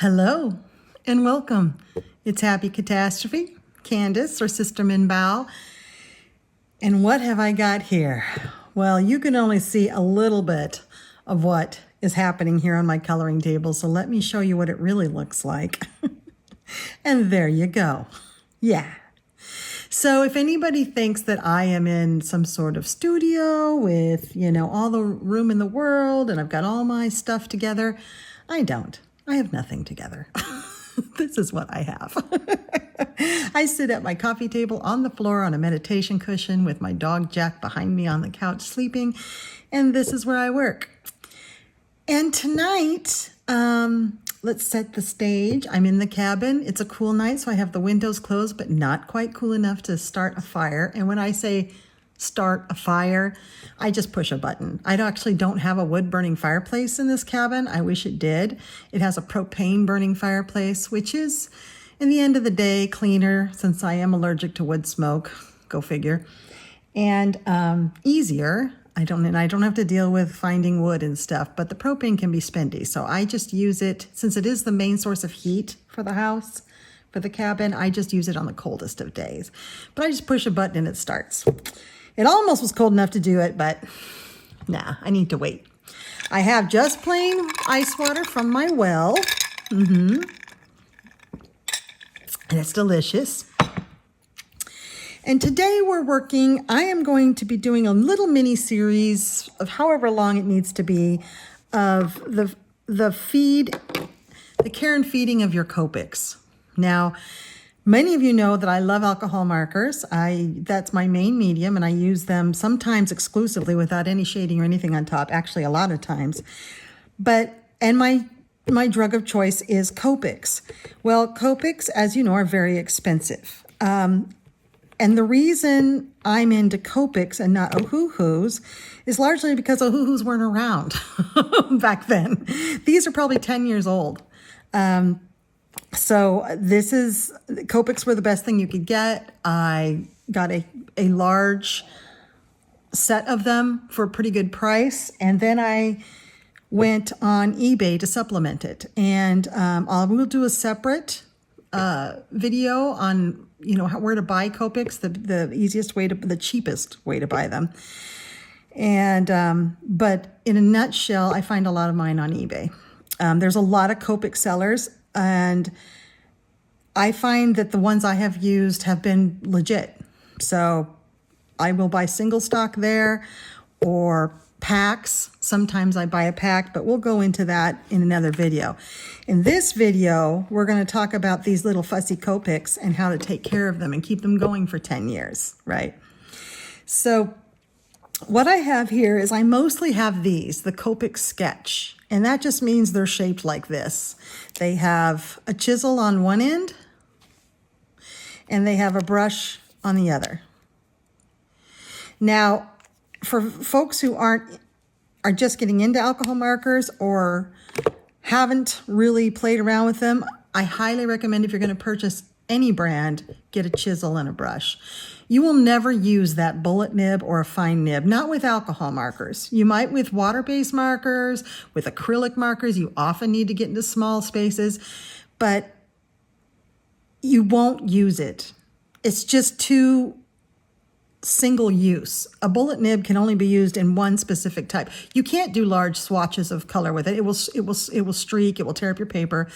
Hello and welcome. It's Happy Catastrophe, Candice or Sister Minh. And what have I got here? Well, you can only see a little bit of what is happening here on my coloring table, so let me show you what it really looks like. And there you go. Yeah. So if anybody thinks that I am in some sort of studio with, all the room in the world and I've got all my stuff together, I don't. I have nothing together. This is what I have. I sit at my coffee table on the floor on a meditation cushion with my dog Jack behind me on the couch sleeping, and this is where I work. And tonight, let's set the stage. I'm in the cabin. It's a cool night, so I have the windows closed, but not quite cool enough to start a fire. And when I say start a fire, I just push a button. I actually don't have a wood burning fireplace in this cabin. I wish it did. It has a propane burning fireplace, which is, in the end of the day, cleaner since I am allergic to wood smoke. Go figure. And easier. I don't have to deal with finding wood and stuff, but the propane can be spendy. So I just use it, since it is the main source of heat for the house, for the cabin, I just use it on the coldest of days. But I just push a button and it starts. It almost was cold enough to do it, but nah, I need to wait. I have just plain ice water from my well. And it's delicious. And today I am going to be doing a little mini series of however long it needs to be of the care and feeding of your Copics. Now, many of you know that I love alcohol markers. That's my main medium, and I use them sometimes exclusively without any shading or anything on top, actually a lot of times. And my drug of choice is Copics. Well, Copics, as you know, are very expensive. And the reason I'm into Copics and not Ohuhus is largely because Ohuhus weren't around back then. These are probably 10 years old. So Copics were the best thing you could get. I got a large set of them for a pretty good price. And then I went on eBay to supplement it. And we'll do a separate video on, where to buy Copics, the cheapest way to buy them. And, but in a nutshell, I find a lot of mine on eBay. There's a lot of Copic sellers, and I find that the ones I have used have been legit. So I will buy single stock there or packs. Sometimes I buy a pack, but we'll go into that in another video. In this video, we're going to talk about these little fussy Copics and how to take care of them and keep them going for 10 years, right? So what I have here is I mostly have these, the Copic Sketch. And that just means they're shaped like this. They have a chisel on one end, and they have a brush on the other. Now, for folks who are just getting into alcohol markers or haven't really played around with them, I highly recommend, if you're going to purchase any brand, get a chisel and a brush. You will never use that bullet nib or a fine nib, not with alcohol markers. You might with water-based markers, with acrylic markers. You often need to get into small spaces, but you won't use it. It's just too single use. A bullet nib can only be used in one specific type. You can't do large swatches of color with it. It will streak, it will tear up your paper.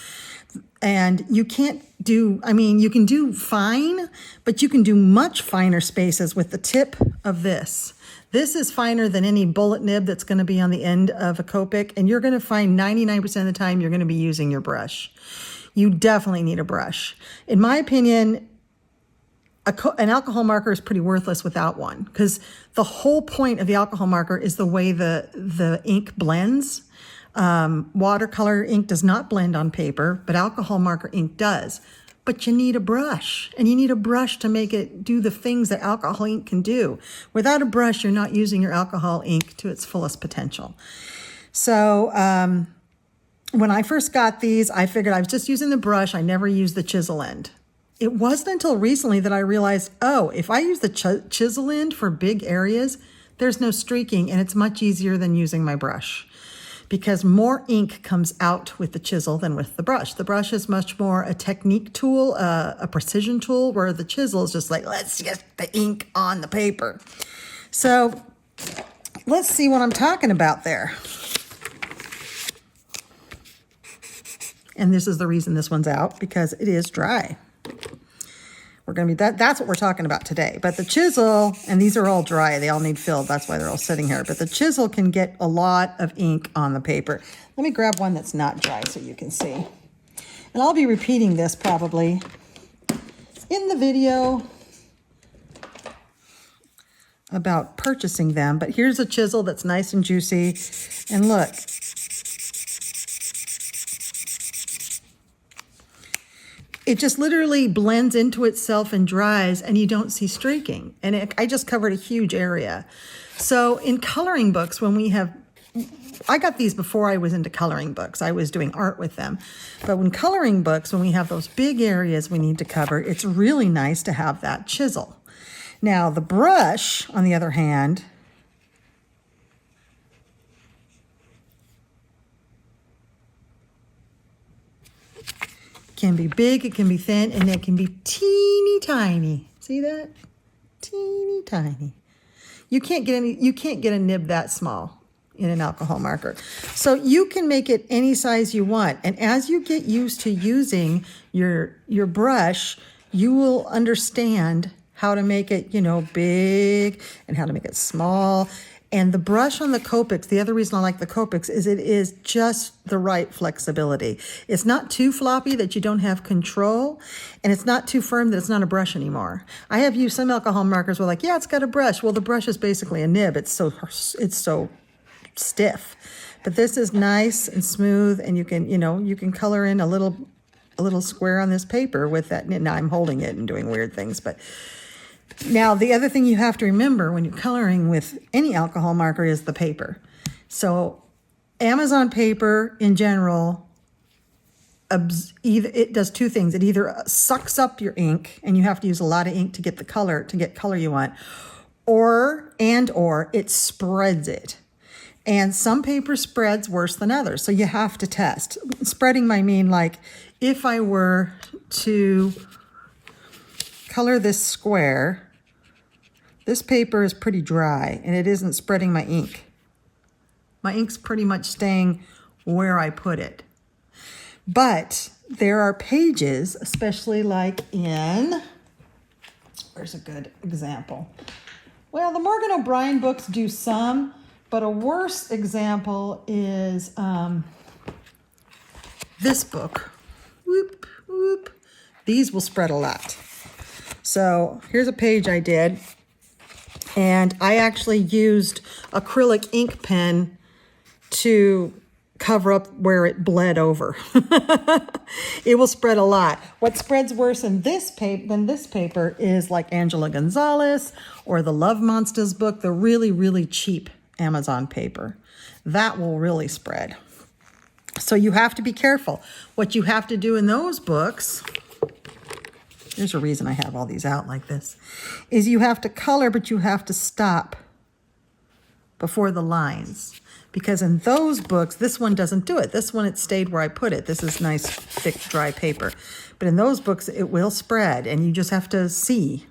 And you can't do, you can do fine, but you can do much finer spaces with the tip of this. This is finer than any bullet nib that's going to be on the end of a Copic, and you're going to find 99% of the time you're going to be using your brush. You definitely need a brush. In my opinion, an alcohol marker is pretty worthless without one, because the whole point of the alcohol marker is the way the ink blends. Watercolor ink does not blend on paper, but alcohol marker ink does. But you need a brush, and you need a brush to make it do the things that alcohol ink can do. Without a brush, you're not using your alcohol ink to its fullest potential. So when I first got these, I figured I was just using the brush. I never used the chisel end. It wasn't until recently that I realized, oh, if I use the chisel end for big areas, there's no streaking, and it's much easier than using my brush, because more ink comes out with the chisel than with the brush. The brush is much more a technique tool, a precision tool, where the chisel is just like, let's get the ink on the paper. So let's see what I'm talking about there. And this is the reason this one's out, because it is dry. We're going to be, that's what we're talking about today. But the chisel, and these are all dry, they all need filled, that's why they're all sitting here. But the chisel can get a lot of ink on the paper. Let me grab one that's not dry so you can see. And I'll be repeating this probably in the video about purchasing them. But here's a chisel that's nice and juicy. And look. It just literally blends into itself and dries, and you don't see streaking. And I just covered a huge area. So in coloring books, when we have, I got these before I was into coloring books. I was doing art with them. But when coloring books, when we have those big areas we need to cover, it's really nice to have that chisel. Now the brush, on the other hand, can be big, it can be thin, and it can be teeny tiny. See that? Teeny tiny. You can't get a nib that small in an alcohol marker. So you can make it any size you want. And as you get used to using your brush, you will understand how to make it, big, and how to make it small. And the brush on the Copics, the other reason I like the Copics is it is just the right flexibility. It's not too floppy that you don't have control, and it's not too firm that it's not a brush anymore. I have used some alcohol markers where like, yeah, it's got a brush. Well, the brush is basically a nib. It's so stiff. But this is nice and smooth, and you can color in a little square on this paper with that. Now I'm holding it and doing weird things, but now, the other thing you have to remember when you're coloring with any alcohol marker is the paper. So Amazon paper in general, it does two things. It either sucks up your ink, and you have to use a lot of ink to get color you want, or it spreads it. And some paper spreads worse than others, so you have to test. Spreading might mean, like, if I were to color this square, this paper is pretty dry, and it isn't spreading my ink. My ink's pretty much staying where I put it. But there are pages, especially like in, where's a good example? Well, the Morgan O'Brien books do some, but a worse example is this book. Whoop, whoop. These will spread a lot. So here's a page I did, and I actually used acrylic ink pen to cover up where it bled over. It will spread a lot. What spreads worse than this paper is like Angela Gonzalez or the Love Monsters book, the really, really cheap Amazon paper. That will really spread. So you have to be careful. What you have to do in those books, there's a reason I have all these out like this, is you have to color, but you have to stop before the lines. Because in those books, this one doesn't do it. This one, it stayed where I put it. This is nice, thick, dry paper. But in those books, it will spread, and you just have to see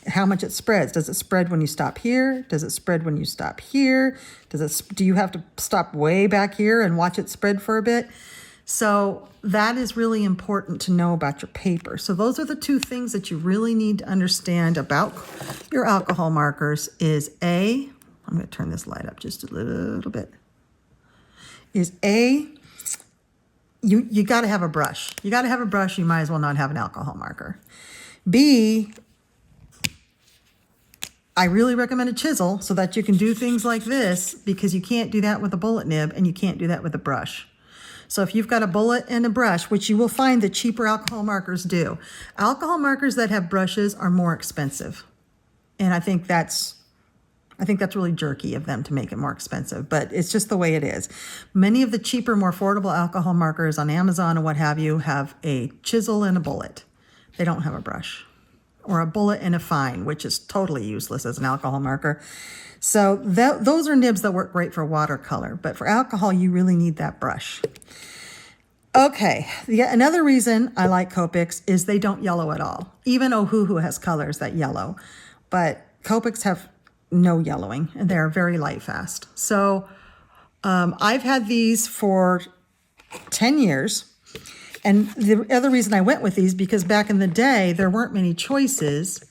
how much it spreads. Does it spread when you stop here? Does it spread when you stop here? Do you have to stop way back here and watch it spread for a bit? So that is really important to know about your paper. So those are the two things that you really need to understand about your alcohol markers is A, I'm going to turn this light up just a little bit, is A, you got to have a brush. You got to have a brush. You might as well not have an alcohol marker. B, I really recommend a chisel so that you can do things like this, because you can't do that with a bullet nib and you can't do that with a brush. So if you've got a bullet and a brush, which you will find the cheaper alcohol markers do. Alcohol markers that have brushes are more expensive. And I think that's really jerky of them to make it more expensive, but it's just the way it is. Many of the cheaper, more affordable alcohol markers on Amazon and what have you have a chisel and a bullet. They don't have a brush. Or a bullet and a fine, which is totally useless as an alcohol marker. So those are nibs that work great for watercolor, but for alcohol, you really need that brush. Okay, another reason I like Copics is they don't yellow at all. Even Ohuhu has colors that yellow, but Copics have no yellowing, and they're very light fast. So I've had these for 10 years. And the other reason I went with these, because back in the day, there weren't many choices,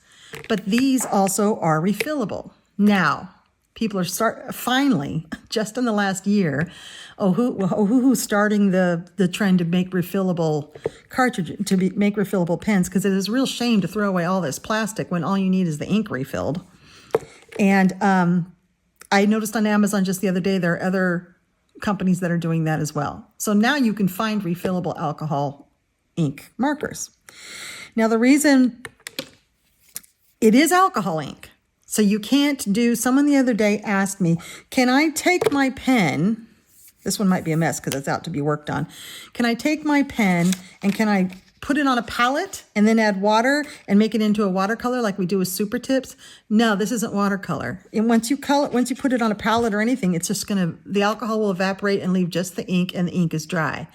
but these also are refillable. Now, people are finally, just in the last year, Ohuhu's starting the trend to make refillable cartridges, make refillable pens, because it is a real shame to throw away all this plastic when all you need is the ink refilled. And I noticed on Amazon just the other day, there are other companies that are doing that as well. So now you can find refillable alcohol ink markers. Now the reason it is alcohol ink, so you can't do, someone the other day asked me, can I take my pen, this one might be a mess because it's out to be worked on, can I take my pen and can I put it on a palette and then add water and make it into a watercolor like we do with super tips? No, this isn't watercolor. And once you put it on a palette or anything, it's just the alcohol will evaporate and leave just the ink, and the ink is dry.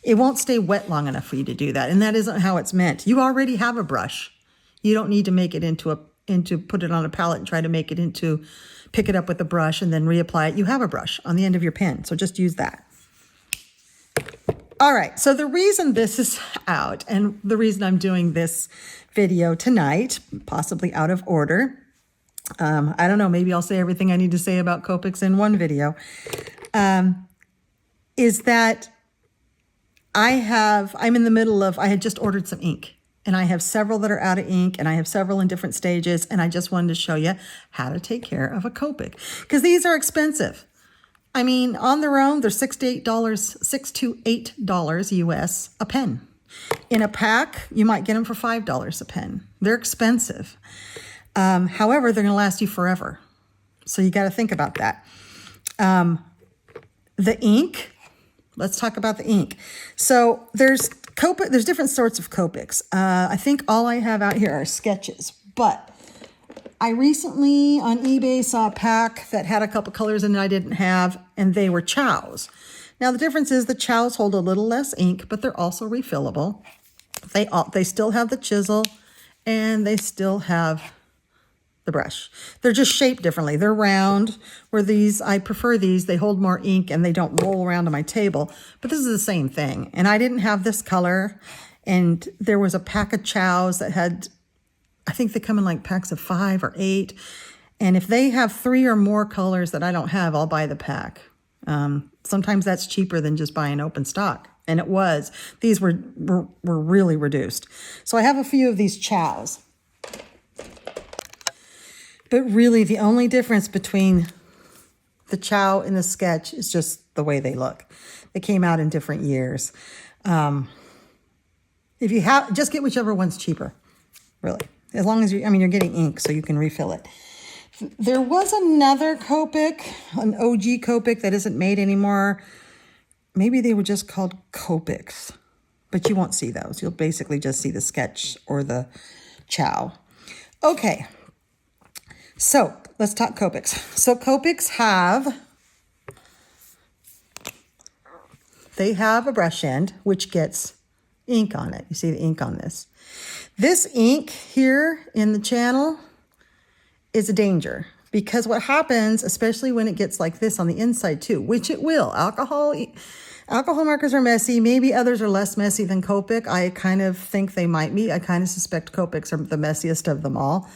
It won't stay wet long enough for you to do that. And that isn't how it's meant. You already have a brush. You don't need to make it put it on a palette and try to make it pick it up with a brush and then reapply it. You have a brush on the end of your pen, so just use that. All right, so the reason this is out and the reason I'm doing this video tonight, possibly out of order, I don't know, maybe I'll say everything I need to say about Copics in one video, is that I had just ordered some ink, and I have several that are out of ink, and I have several in different stages, and I just wanted to show you how to take care of a Copic, because these are expensive. I mean, on their own, they're $6 to $8 US a pen. In a pack, you might get them for $5 a pen. They're expensive. However, they're going to last you forever. So you got to think about that. The ink, let's talk about the ink. So there's different sorts of Copics. I think all I have out here are sketches, but I recently on eBay saw a pack that had a couple colors in it I didn't have, and they were chows. Now the difference is the chows hold a little less ink, but they're also refillable. They still have the chisel, and they still have the brush. They're just shaped differently. They're round, where I prefer these. They hold more ink and they don't roll around on my table, but this is the same thing. And I didn't have this color, and there was a pack of chows that had, I think they come in like packs of 5 or 8. And if they have 3 or more colors that I don't have, I'll buy the pack. Sometimes that's cheaper than just buying open stock. And it was. These were really reduced. So I have a few of these chows. But really the only difference between the chow and the sketch is just the way they look. They came out in different years. If you have, just get whichever one's cheaper, really. As long as you're getting ink, so you can refill it. There was another Copic, an OG Copic that isn't made anymore. Maybe they were just called Copics, but you won't see those. You'll basically just see the sketch or the chow. Okay, so let's talk Copics. So Copics they have a brush end, which gets ink on it. You see the ink on this. This ink here in the channel is a danger, because what happens, especially when it gets like this on the inside too, which it will, alcohol markers are messy. Maybe others are less messy than Copic. I kind of think they might be. I kind of suspect Copics are the messiest of them all,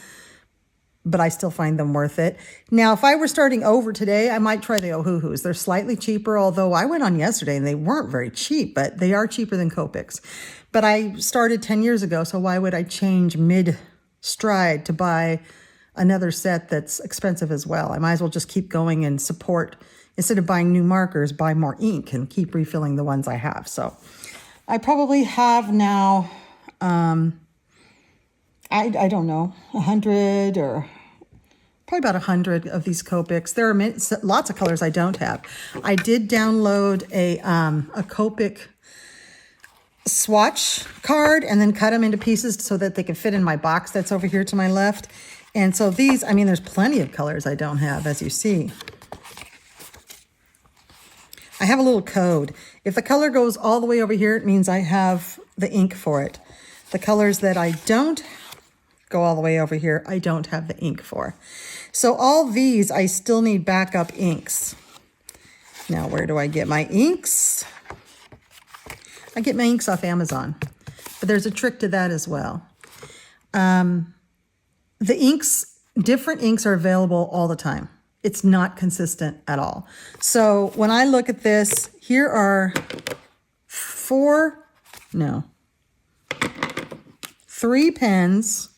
but I still find them worth it. Now, if I were starting over today, I might try the Ohuhus. They're slightly cheaper, although I went on yesterday and they weren't very cheap, but they are cheaper than Copics. But I started 10 years ago, so why would I change mid-stride to buy another set that's expensive as well. I might as well just keep going and support, instead of buying new markers, buy more ink and keep refilling the ones I have. So I probably have now, I don't know, 100 or probably about 100 of these Copics. There are lots of colors I don't have. I did download a Copic swatch card and then cut them into pieces so that they can fit in my box that's over here to my left. And so these, I mean, there's plenty of colors I don't have, as you see. I have a little code. If the color goes all the way over here, it means I have the ink for it. The colors that I don't go all the way over here, I don't have the ink for. So all these, I still need backup inks. Now, where do I get my inks? I get my inks off Amazon, but there's a trick to that as well. The inks, different inks are available all the time. It's not consistent at all. So when I look at this, here are 3 pens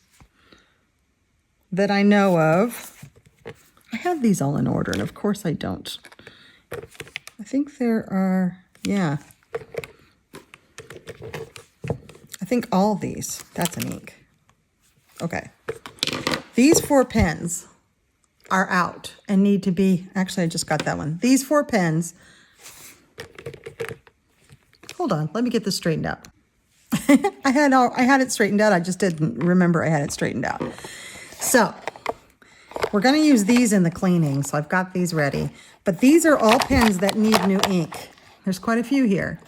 that I know of. I have these all in order, and of course I don't. I think there are, yeah. I think all these, that's an ink. Okay. These 4 pens are out and need to be, actually I just got that one. These 4 pens, hold on, let me get this straightened out. I had it straightened out, I just didn't remember I had it straightened out. So, we're going to use these in the cleaning, so I've got these ready. But these are all pens that need new ink. There's quite a few here.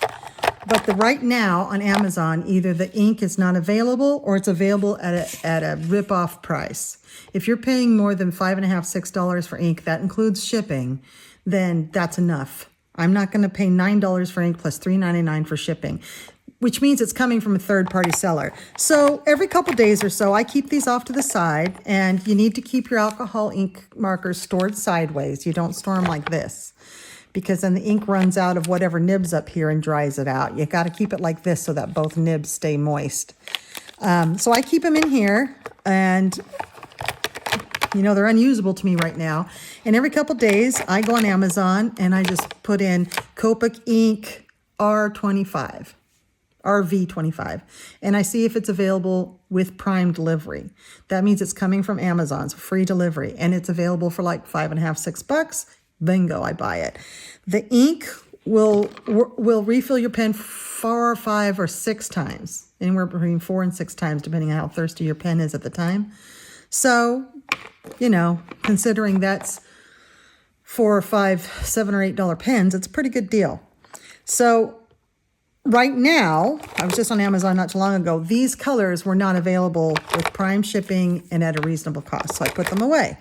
But right now on Amazon, either the ink is not available or it's available at a rip-off price. If you're paying more than $5.50, $6 for ink, that includes shipping, then that's enough. I'm not going to pay $9 for ink plus $3.99 for shipping, which means it's coming from a third-party seller. So every couple days or so, I keep these off to the side, and you need to keep your alcohol ink markers stored sideways. You don't store them like this, because then the ink runs out of whatever nibs up here and dries it out. You got to keep it like this so that both nibs stay moist. So I keep them in here, and you know, they're unusable to me right now. And every couple days, I go on Amazon, and I just put in Copic ink R25. RV25, and I see if it's available with Prime delivery. That means it's coming from Amazon, so free delivery, and it's available for like $5.50, $6. Bingo, I buy it. The ink will refill your pen 4 or 5 or 6 times, anywhere between 4 and 6 times, depending on how thirsty your pen is at the time. So, you know, considering that's 4 or 5, $7 or $8 pens, it's a pretty good deal. So right now, I was just on Amazon not too long ago, these colors were not available with Prime shipping and at a reasonable cost, so I put them away.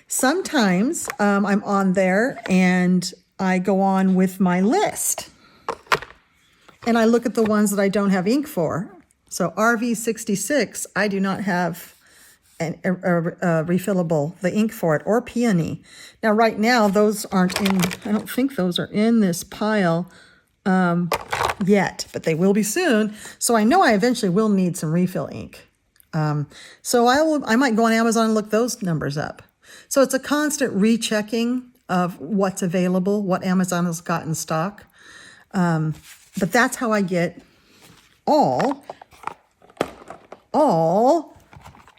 Sometimes I'm on there and I go on with my list and I look at the ones that I don't have ink for. So RV66, I do not have a refillable, the ink for it, or Peony. Now right now, those aren't in, I don't think those are in this pile yet, but they will be soon. So I know I eventually will need some refill ink. So I might go on Amazon and look those numbers up. So it's a constant rechecking of what's available, what Amazon has got in stock. But that's how I get all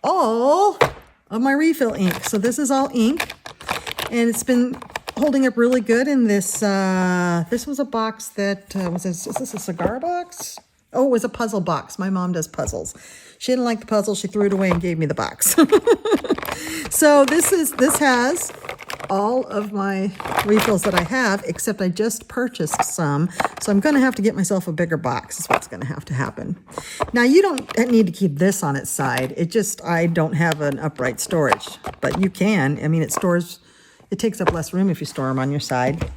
of my refill ink. So this is all ink, and it's been holding up really good in this. This was a box that is this a cigar box? Oh, it was a puzzle box. My mom does puzzles. She didn't like the puzzle. She threw it away and gave me the box. So this has all of my refills that I have, except I just purchased some. So I'm going to have to get myself a bigger box is what's going to have to happen. Now, you don't need to keep this on its side. I don't have an upright storage, but you can. I mean, it takes up less room if you store them on your side.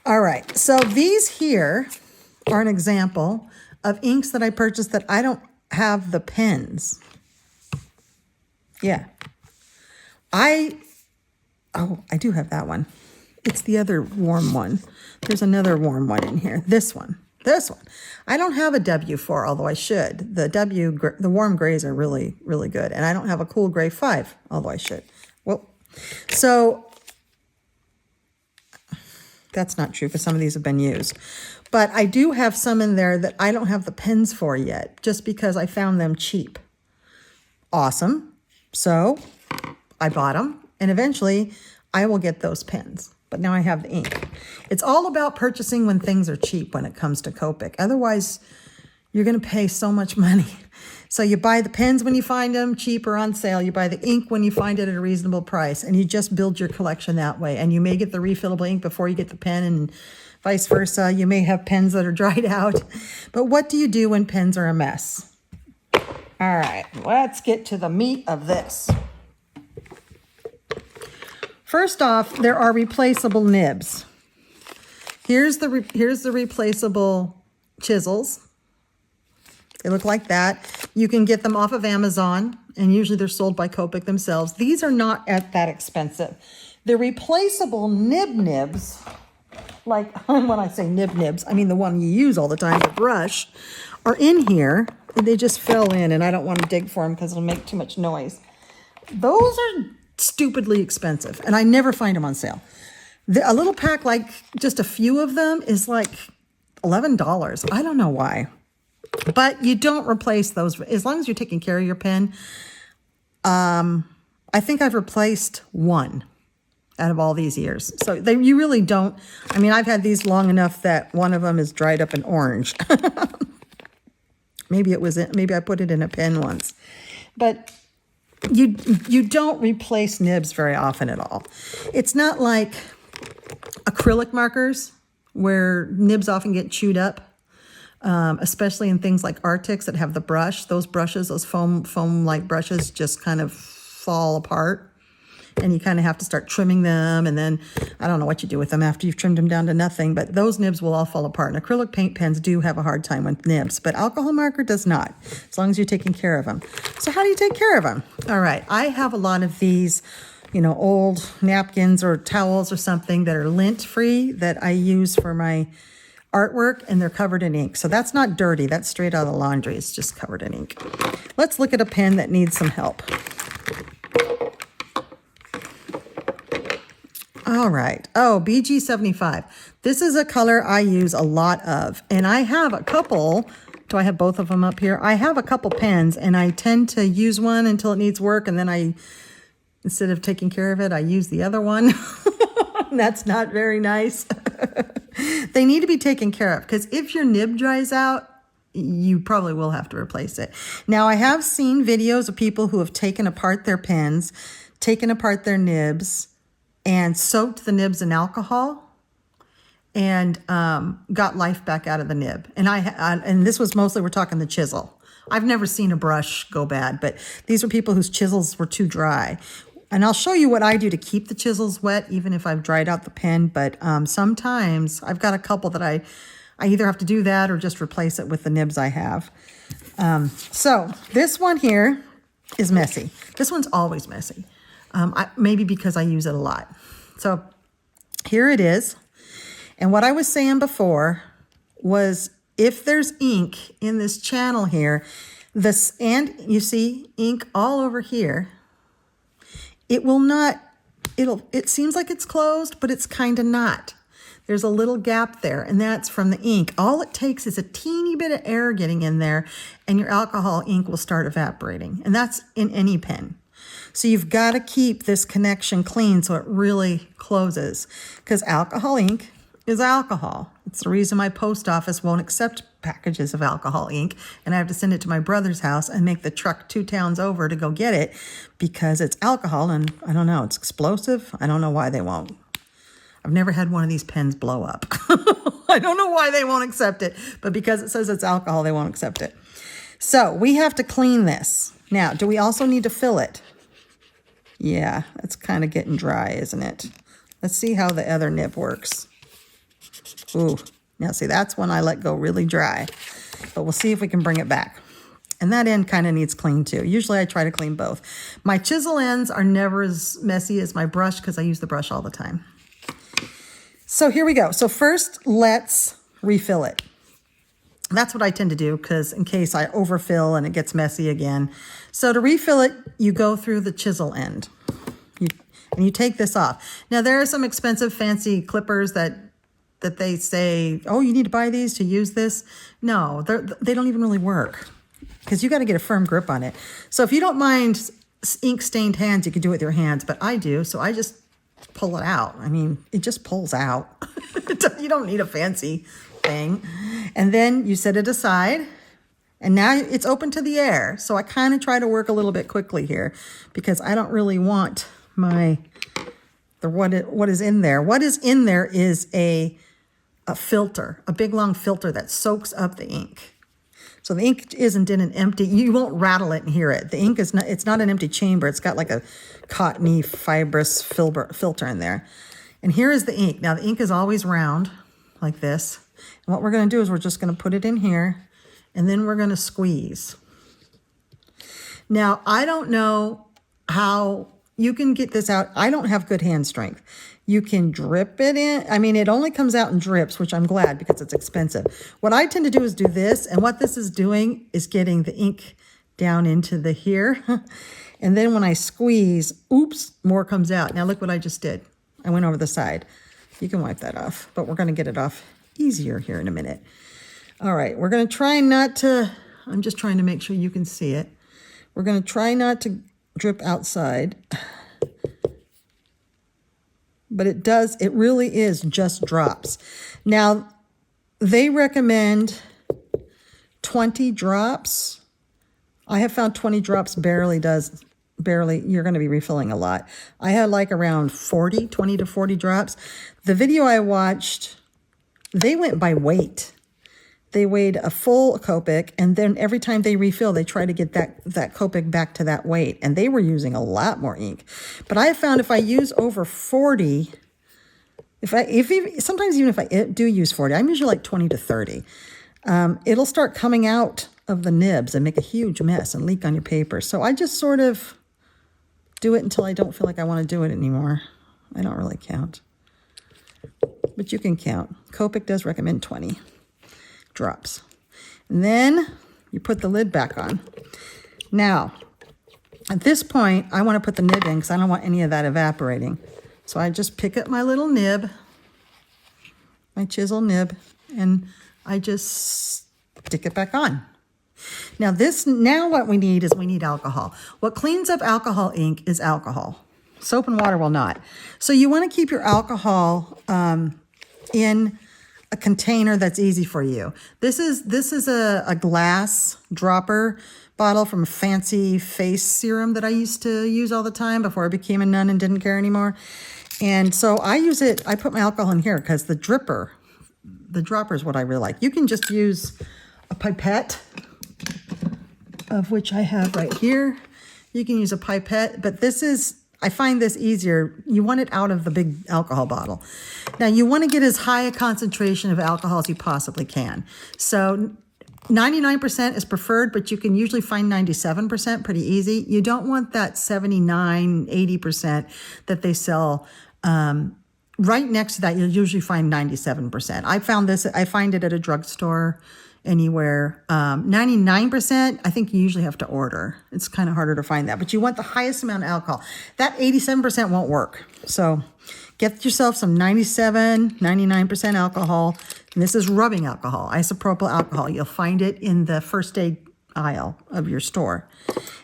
All right, so these here are an example of inks that I purchased that I don't have the pens. Yeah. I do have that one. It's the other warm one. There's another warm one in here. This one. This one. I don't have a W4, although I should. The warm grays are really, really good. And I don't have a cool gray 5, although I should. Well, so that's not true because some of these have been used. But I do have some in there that I don't have the pens for yet, just because I found them cheap. Awesome. So I bought them, and eventually I will get those pens. But now I have the ink. It's all about purchasing when things are cheap when it comes to Copic. Otherwise, you're going to pay so much money. So you buy the pens when you find them cheap or on sale. You buy the ink when you find it at a reasonable price. And you just build your collection that way. And you may get the refillable ink before you get the pen, and vice versa. You may have pens that are dried out. But what do you do when pens are a mess? All right, let's get to the meat of this. First off, there are replaceable nibs. Here's the replaceable chisels. They look like that. You can get them off of Amazon, and usually they're sold by Copic themselves. These are not that expensive. The replaceable nibs, like when I say nibs, I mean the one you use all the time, the brush, are in here. They just fell in, and I don't want to dig for them because it'll make too much noise. Those are stupidly expensive, and I never find them on sale. A little pack, like just a few of them, is like $11. I don't know why. But you don't replace those. As long as you're taking care of your pen, I think I've replaced one out of all these years. So you really don't. I mean, I've had these long enough that one of them is dried up and orange. Maybe I put it in a pen once. But you don't replace nibs very often at all. It's not like acrylic markers where nibs often get chewed up. Especially in things like Arctics that have the brush. Those brushes, those foam-like brushes, just kind of fall apart. And you kind of have to start trimming them. And then I don't know what you do with them after you've trimmed them down to nothing. But those nibs will all fall apart. And acrylic paint pens do have a hard time with nibs. But alcohol marker does not, as long as you're taking care of them. So how do you take care of them? All right. I have a lot of these, old napkins or towels or something that are lint-free that I use for my artwork, and they're covered in ink. So that's not dirty. That's straight out of the laundry. It's just covered in ink. Let's look at a pen that needs some help. All right. Oh, BG75. This is a color I use a lot of, and I have a couple. Do I have both of them up here? I have a couple pens, and I tend to use one until it needs work, and then instead of taking care of it, I use the other one. That's not very nice. They need to be taken care of, because if your nib dries out, you probably will have to replace it. Now, I have seen videos of people who have taken apart their pens, taken apart their nibs, and soaked the nibs in alcohol and got life back out of the nib. And this was mostly, we're talking the chisel. I've never seen a brush go bad, but these are people whose chisels were too dry. And I'll show you what I do to keep the chisels wet, even if I've dried out the pen. But sometimes I've got a couple that I either have to do that or just replace it with the nibs I have. So this one here is messy. This one's always messy. Maybe because I use it a lot. So here it is. And what I was saying before was if there's ink in this channel here, and you see ink all over here, it seems like it's closed, but it's kind of not. There's a little gap there, and that's from the ink. All it takes is a teeny bit of air getting in there, and your alcohol ink will start evaporating. And that's in any pen. So you've got to keep this connection clean so it really closes, because alcohol ink is alcohol. It's the reason my post office won't accept packages of alcohol ink, and I have to send it to my brother's house and make the truck 2 towns over to go get it, because it's alcohol, and I don't know, it's explosive. I don't know why they won't. I've never had one of these pens blow up. I don't know why they won't accept it, but because it says it's alcohol, they won't accept it. So we have to clean this. Now, do we also need to fill it? Yeah, it's kind of getting dry, isn't it? Let's see how the other nib works. Ooh, now see, that's when I let go really dry. But we'll see if we can bring it back. And that end kind of needs clean too. Usually I try to clean both. My chisel ends are never as messy as my brush because I use the brush all the time. So here we go. So first, let's refill it. That's what I tend to do because in case I overfill and it gets messy again. So to refill it, you go through the chisel end. And you take this off. Now, there are some expensive fancy clippers that they say, oh, you need to buy these to use this. No, they don't even really work because you got to get a firm grip on it. So if you don't mind ink stained hands, you can do it with your hands, but I do. So I just pull it out. I mean, it just pulls out. You don't need a fancy thing. And then you set it aside. And now it's open to the air. So I kind of try to work a little bit quickly here because I don't really want what is in there. What is in there is a filter, a big long filter that soaks up the ink. So the ink isn't in an empty, you won't rattle it and hear it. The ink is not, it's not an empty chamber. It's got like a cottony fibrous filter in there. And here is the ink. Now the ink is always round like this. And what we're going to do is we're just going to put it in here and then we're going to squeeze. Now, I don't know how you can get this out. I don't have good hand strength. You can drip it in. I mean, it only comes out in drips, which I'm glad because it's expensive. What I tend to do is do this. And what this is doing is getting the ink down into the here. And then when I squeeze, oops, more comes out. Now look what I just did. I went over the side. You can wipe that off, but we're going to get it off easier here in a minute. All right, we're going to try not to, I'm just trying to make sure you can see it. We're going to try not to drip outside. But it really is just drops. Now, they recommend 20 drops. I have found 20 drops barely, you're going to be refilling a lot. I had like around 20 to 40 drops. The video I watched, they went by weight. They weighed a full Copic, and then every time they refill, they try to get that Copic back to that weight, and they were using a lot more ink. But I have found if I use over 40, sometimes even if I do use 40, I'm usually like 20 to 30, it'll start coming out of the nibs and make a huge mess and leak on your paper. So I just sort of do it until I don't feel like I want to do it anymore. I don't really count, but you can count. Copic does recommend 20 drops. And then you put the lid back on. Now, at this point, I want to put the nib in because I don't want any of that evaporating. So I just pick up my little nib, my chisel nib, and I just stick it back on. Now what we need is alcohol. What cleans up alcohol ink is alcohol. Soap and water will not. So you want to keep your alcohol in a container that's easy for you. This is a glass dropper bottle from a fancy face serum that I used to use all the time before I became a nun and didn't care anymore. And so I put my alcohol in here because the dropper is what I really like. You can just use a pipette, of which I have right here. You can use a pipette, but I find this easier. You want it out of the big alcohol bottle. Now, you want to get as high a concentration of alcohol as you possibly can. So 99% is preferred, but you can usually find 97% pretty easy. You don't want that 79, 80% that they sell. Right next to that, you'll usually find 97%. I find it at a drugstore anywhere. 99%, I think you usually have to order. It's kind of harder to find that, but you want the highest amount of alcohol. That 87% won't work. So get yourself some 97, 99% alcohol. And this is rubbing alcohol, isopropyl alcohol. You'll find it in the first aid aisle of your store.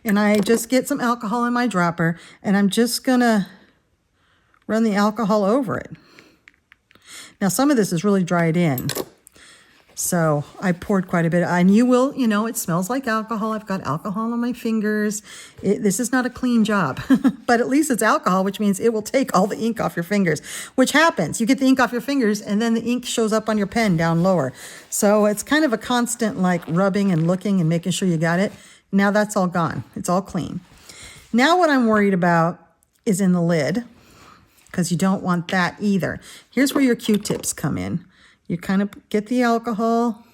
And I just get some alcohol in my dropper, and I'm just gonna run the alcohol over it. Now, some of this is really dried in. So I poured quite a bit, and it smells like alcohol. I've got alcohol on my fingers. This is not a clean job, but at least it's alcohol, which means it will take all the ink off your fingers, which happens. You get the ink off your fingers, and then the ink shows up on your pen down lower. So it's kind of a constant like rubbing and looking and making sure you got it. Now that's all gone. It's all clean. Now what I'm worried about is in the lid, because you don't want that either. Here's where your Q-tips come in. You kind of get the alcohol.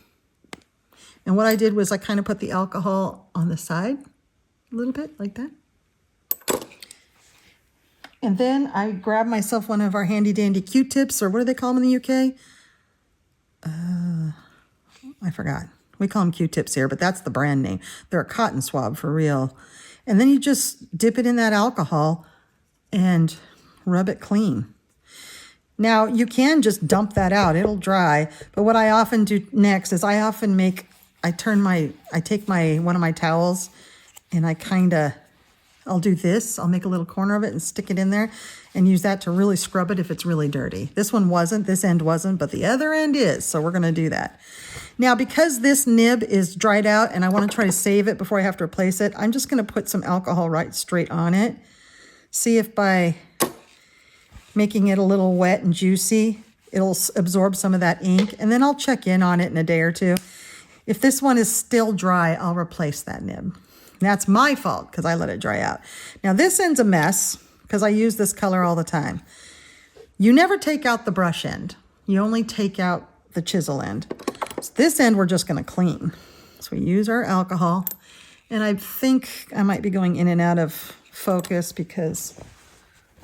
And what I did was I kind of put the alcohol on the side a little bit like that. And then I grabbed myself one of our handy dandy Q-tips, or what do they call them in the UK? I forgot. We call them Q-tips here, but that's the brand name. They're a cotton swab for real. And then you just dip it in that alcohol and rub it clean. Now, you can just dump that out. It'll dry. But what I often do next is I take one of my towels and I'll do this. I'll make a little corner of it and stick it in there and use that to really scrub it if it's really dirty. This end wasn't, but the other end is. So we're going to do that. Now, because this nib is dried out and I want to try to save it before I have to replace it, I'm just going to put some alcohol right straight on it. See if by making it a little wet and juicy, it'll absorb some of that ink. And then I'll check in on it in a day or two. If this one is still dry, I'll replace that nib. That's my fault because I let it dry out. Now this end's a mess because I use this color all the time. You never take out the brush end. You only take out the chisel end. So this end we're just going to clean. So we use our alcohol. And I think I might be going in and out of focus because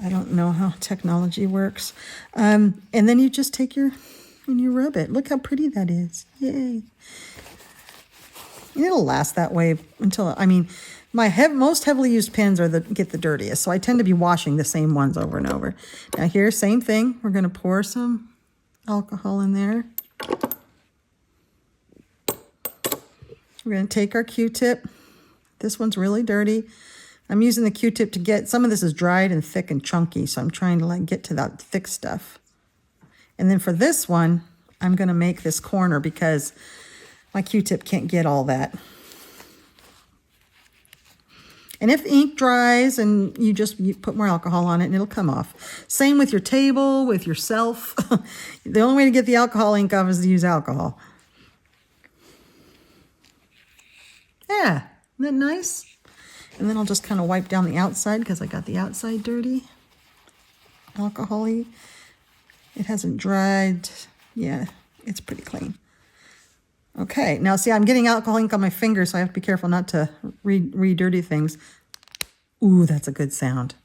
I don't know how technology works. And then you just take and you rub it. Look how pretty that is. Yay. And it'll last that way until, my most heavily used pens get the dirtiest. So I tend to be washing the same ones over and over. Now here, same thing. We're going to pour some alcohol in there. We're going to take our Q-tip. This one's really dirty. I'm using the Q-tip to get, some of this is dried and thick and chunky, so I'm trying to get to that thick stuff. And then for this one, I'm going to make this corner because my Q-tip can't get all that. And if the ink dries and you put more alcohol on it and it'll come off. Same with your table, with yourself. The only way to get the alcohol ink off is to use alcohol. Yeah, isn't that nice? And then I'll just kind of wipe down the outside because I got the outside dirty. Alcohol-y. It hasn't dried. Yeah, it's pretty clean. Okay, now see, I'm getting alcohol ink on my fingers, so I have to be careful not to re-dirty things. Ooh, that's a good sound.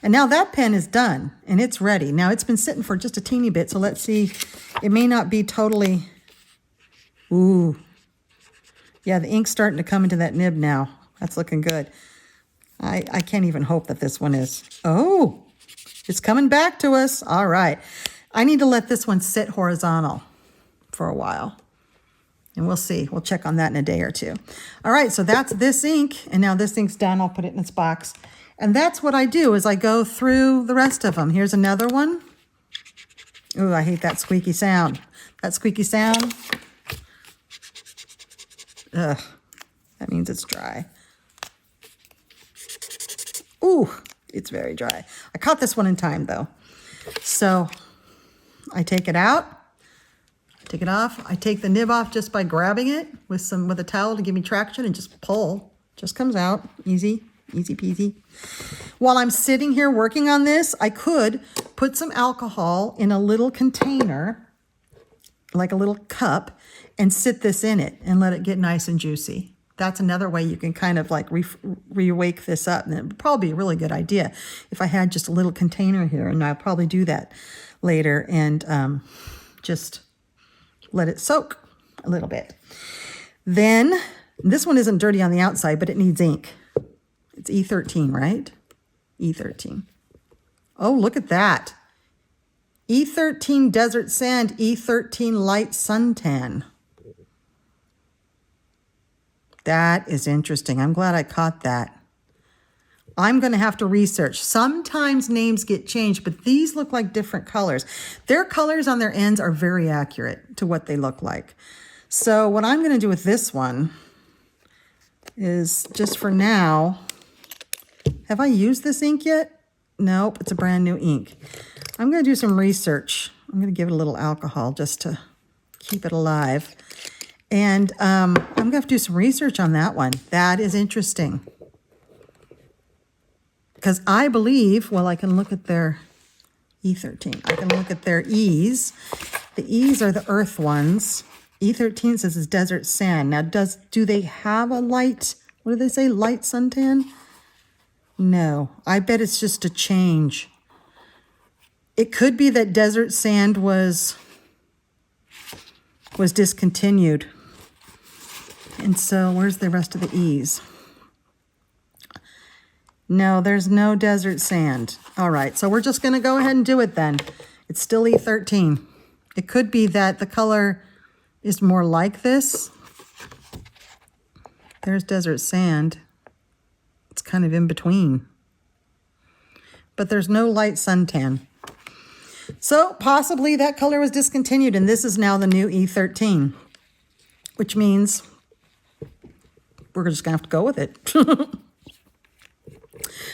And now that pen is done, and it's ready. Now it's been sitting for just a teeny bit, so let's see. It may not be totally... Ooh. Yeah, the ink's starting to come into that nib now. That's looking good. I can't even hope that this one is. Oh, it's coming back to us. All right. I need to let this one sit horizontal for a while. And we'll see. We'll check on that in a day or two. All right, so that's this ink. And now this ink's done. I'll put it in its box. And that's what I do is I go through the rest of them. Here's another one. Ooh, I hate that squeaky sound. That squeaky sound. Ugh, that means it's dry. Ooh, it's very dry. I caught this one in time though. So I take it out, take it off. I take the nib off just by grabbing it with a towel to give me traction and just pull. Just comes out, easy, easy peasy. While I'm sitting here working on this, I could put some alcohol in a little container, like a little cup, and sit this in it and let it get nice and juicy. That's another way you can kind of re-wake this up. And it would probably be a really good idea if I had just a little container here. And I'll probably do that later and just let it soak a little bit. Then, this one isn't dirty on the outside, but it needs ink. It's E13, right? E13. Oh, look at that. E13 Desert Sand, E13 Light Suntan. That is interesting. I'm glad I caught that. I'm going to have to research. Sometimes names get changed, but these look like different colors. Their colors on their ends are very accurate to what they look like. So what I'm going to do with this one is just for now, have I used this ink yet? Nope, it's a brand new ink. I'm going to do some research. I'm going to give it a little alcohol just to keep it alive. And I'm going to have to do some research on that one. That is interesting. Because I believe, well, I can look at their E13. I can look at their E's. The E's are the earth ones. E13 says it's desert sand. Now, do they have a light, what do they say, light suntan? No, I bet it's just a change. It could be that desert sand was discontinued. And so where's the rest of the E's? No, there's no desert sand. All right, so we're just going to go ahead and do it then. It's still E13. It could be that the color is more like this. There's desert sand. It's kind of in between. But there's no light suntan. So possibly that color was discontinued, and this is now the new E13, which means we're just going to have to go with it.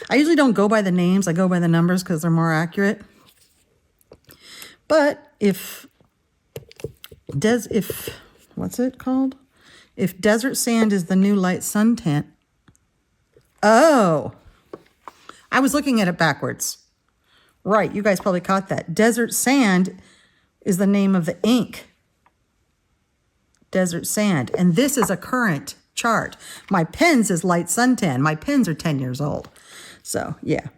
I usually don't go by the names. I go by the numbers because they're more accurate. But if what's it called? If desert sand is the new light suntan. Oh, I was looking at it backwards. Right, you guys probably caught that. Desert sand is the name of the ink. Desert sand. And this is a current chart. My pens is light suntan. My pens are 10 years old. So, yeah,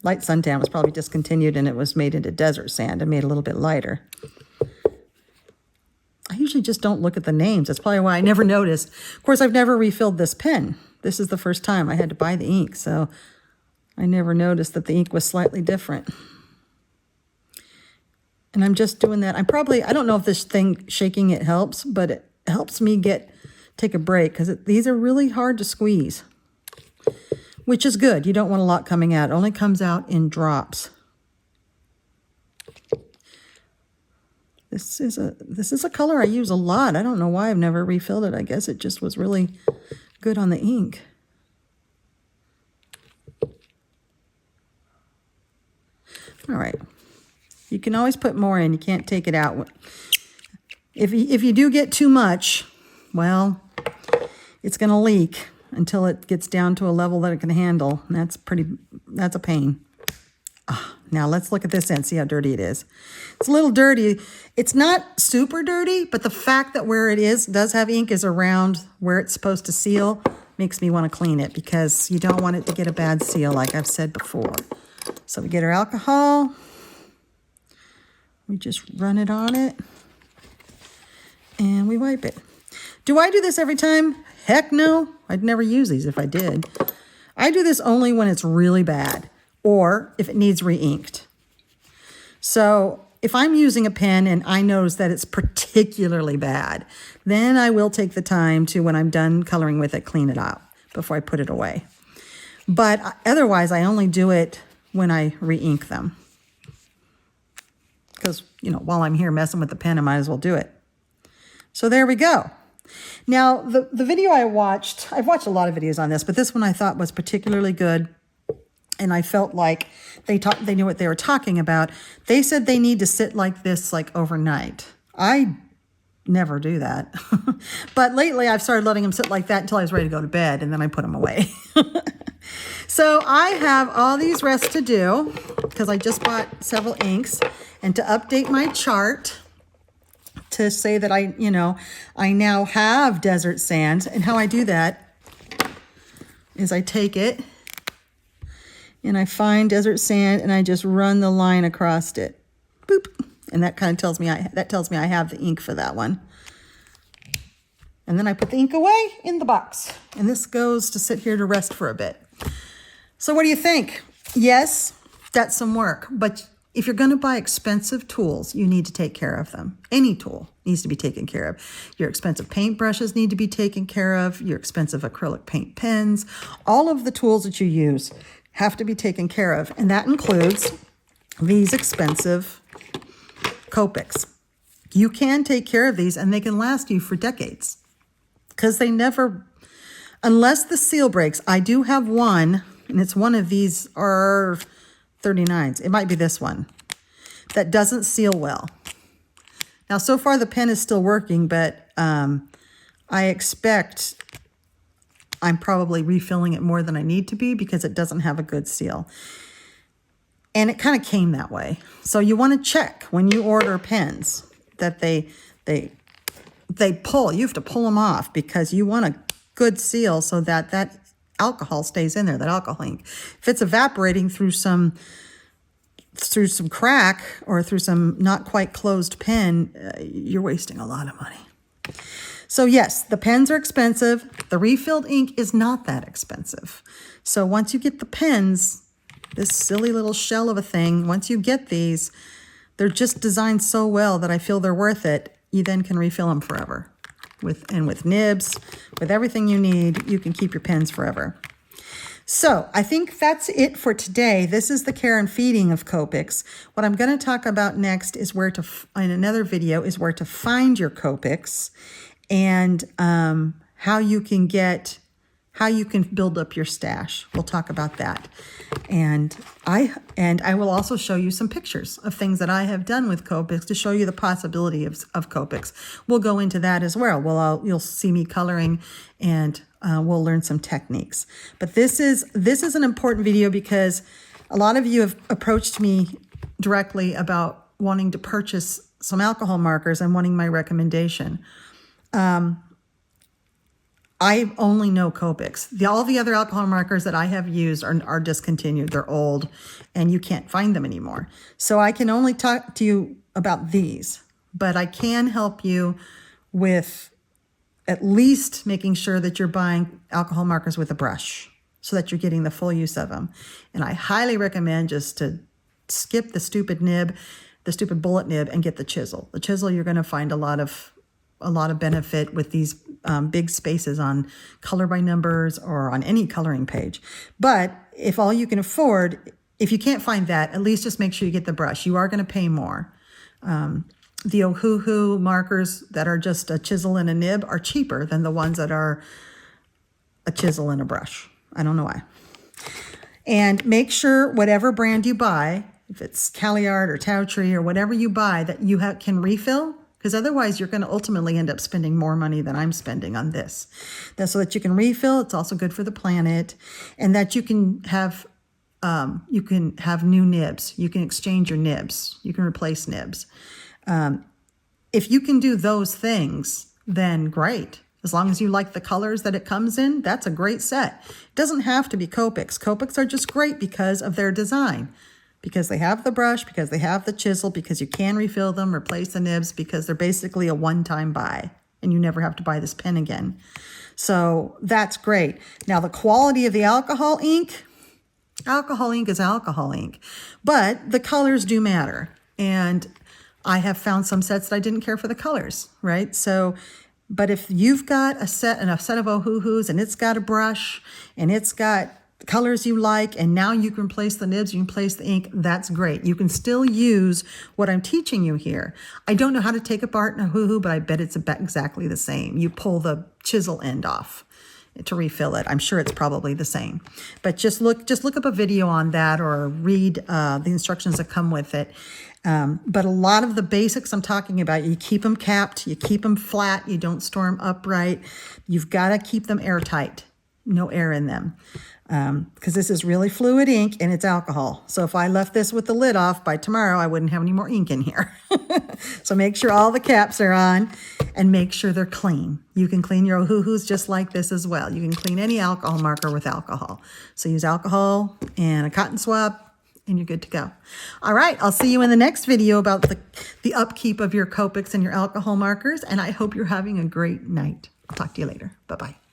light suntan was probably discontinued and it was made into desert sand and made a little bit lighter. I usually just don't look at the names. That's probably why I never noticed. Of course, I've never refilled this pen. This is the first time I had to buy the ink, so I never noticed that the ink was slightly different. And I'm just doing that. I don't know if this thing shaking it helps, but it helps me take a break because these are really hard to squeeze. Which is good. You don't want a lot coming out. It only comes out in drops. This is a color I use a lot. I don't know why I've never refilled it. I guess it just was really good on the ink. All right. You can always put more in. You can't take it out. If you do get too much, well, it's going to leak until it gets down to a level that it can handle. And that's a pain. Now let's look at this end, see how dirty it is. It's a little dirty. It's not super dirty, but the fact that where it does have ink is around where it's supposed to seal makes me want to clean it because you don't want it to get a bad seal like I've said before. So we get our alcohol. We just run it on it and we wipe it. Do I do this every time? Heck no. I'd never use these if I did. I do this only when it's really bad or if it needs re-inked. So if I'm using a pen and I notice that it's particularly bad, then I will take the time to, when I'm done coloring with it, clean it out before I put it away. But otherwise, I only do it when I re-ink them. Because, while I'm here messing with the pen, I might as well do it. So there we go. Now, the video I've watched a lot of videos on this, but this one I thought was particularly good. And I felt like they knew what they were talking about. They said they need to sit like this overnight. I never do that. But lately I've started letting them sit like that until I was ready to go to bed, and then I put them away. So I have all these rests to do because I just bought several inks, and to update my chart to say that I now have desert sand. And how I do that is I take it and I find desert sand and I just run the line across it. Boop. And that kind of tells me I have the ink for that one. And then I put the ink away in the box. And this goes to sit here to rest for a bit. So what do you think? Yes, that's some work. But if you're going to buy expensive tools, you need to take care of them. Any tool needs to be taken care of. Your expensive paintbrushes need to be taken care of. Your expensive acrylic paint pens. All of the tools that you use have to be taken care of. And that includes these expensive Copics. You can take care of these and they can last you for decades. Because they never, unless the seal breaks. I do have one, and it's one of these are 39s. It might be this one that doesn't seal well. Now, so far the pen is still working, but I expect I'm probably refilling it more than I need to be because it doesn't have a good seal. And it kind of came that way. So you want to check when you order pens that they pull. You have to pull them off because you want a good seal so that that alcohol stays in there, that alcohol ink. If it's evaporating through some crack or through some not quite closed pen, you're wasting a lot of money. So yes, the pens are expensive. The refilled ink is not that expensive. So once you get the pens, this silly little shell of a thing, once you get these, they're just designed so well that I feel they're worth it. You then can refill them forever. With nibs, with everything you need, you can keep your pens forever. So I think that's it for today. This is the care and feeding of Copics. What I'm going to talk about next is where to, in another video, is where to find your Copics and how you can build up your stash. We'll talk about that. And I will also show you some pictures of things that I have done with Copics to show you the possibility of Copics. We'll go into that as well. You'll see me coloring, and we'll learn some techniques. But this is an important video because a lot of you have approached me directly about wanting to purchase some alcohol markers and wanting my recommendation. I only know Copics. All the other alcohol markers that I have used are discontinued. They're old, and you can't find them anymore. So I can only talk to you about these, but I can help you with at least making sure that you're buying alcohol markers with a brush so that you're getting the full use of them. And I highly recommend just to skip the stupid nib, the stupid bullet nib, and get the chisel. The chisel, you're going to find a lot of benefit with these big spaces on color by numbers or on any coloring page. But if all you can afford, if you can't find that, at least just make sure you get the brush. You are going to pay more. The Ohuhu markers that are just a chisel and a nib are cheaper than the ones that are a chisel and a brush. I don't know why. And make sure whatever brand you buy, if it's Caliart or Towtree or whatever you buy, that you can refill. Because otherwise, you're going to ultimately end up spending more money than I'm spending on this. That's so that you can refill. It's also good for the planet, and that you can have new nibs. You can exchange your nibs. You can replace nibs. If you can do those things, then great. As long as you like the colors that it comes in, that's a great set. It doesn't have to be Copics. Copics are just great because of their design. Because they have the brush, because they have the chisel, because you can refill them, replace the nibs, because they're basically a one-time buy, and you never have to buy this pen again. So that's great. Now, the quality of the alcohol ink is alcohol ink, but the colors do matter. And I have found some sets that I didn't care for the colors, right? So, but if you've got a set of Ohuhus, and it's got a brush, and it's got colors you like, and now you can replace the nibs, you can place the ink, that's great. You can still use what I'm teaching you here. I don't know how to take apart an Ohuhu, but I bet it's exactly the same. You pull the chisel end off to refill it. I'm sure it's probably the same. But just look up a video on that, or read the instructions that come with it. But a lot of the basics I'm talking about, you keep them capped, you keep them flat, you don't store them upright. You've got to keep them airtight, no air in them. Because this is really fluid ink and it's alcohol. So if I left this with the lid off, by tomorrow I wouldn't have any more ink in here. So make sure all the caps are on, and make sure they're clean. You can clean your Ohuhus just like this as well. You can clean any alcohol marker with alcohol. So use alcohol and a cotton swab, and you're good to go. All right, I'll see you in the next video about the upkeep of your Copics and your alcohol markers, and I hope you're having a great night. I'll talk to you later. Bye-bye.